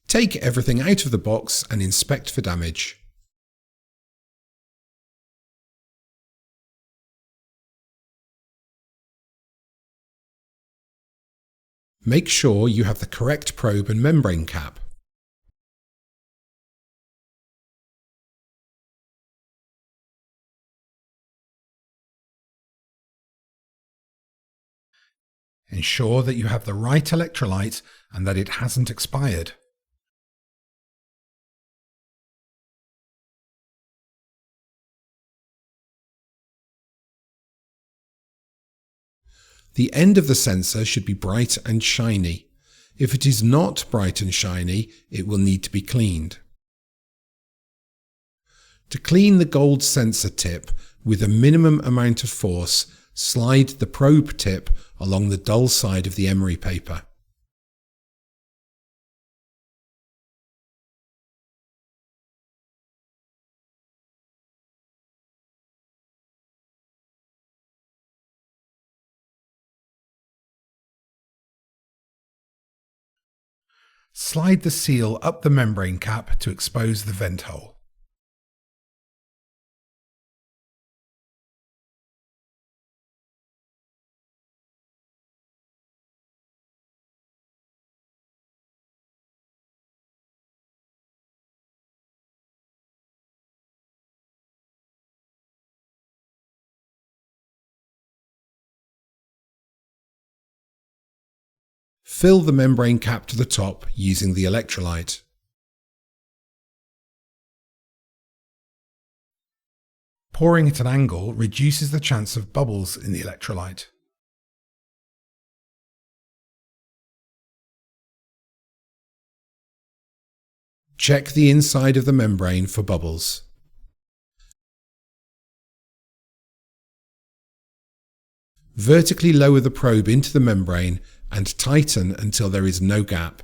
Take everything out of the box and inspect for damage. Make sure you have the correct probe and membrane cap. Ensure that you have the right electrolyte and that it hasn't expired. The end of the sensor should be bright and shiny. If it is not bright and shiny, it will need to be cleaned. To clean the gold sensor tip with a minimum amount of force, slide the probe tip along the dull side of the emery paper. Slide the seal up the membrane cap to expose the vent hole. Fill the membrane cap to the top using the electrolyte. Pouring at an angle reduces the chance of bubbles in the electrolyte. Check the inside of the membrane for bubbles. Vertically lower the probe into the membrane and tighten until there is no gap.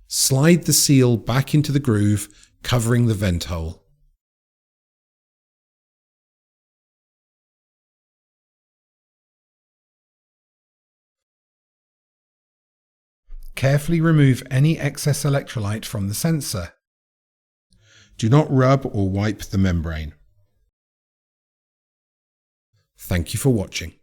Slide the seal back into the groove, covering the vent hole. Carefully remove any excess electrolyte from the sensor. Do not rub or wipe the membrane. Thank you for watching.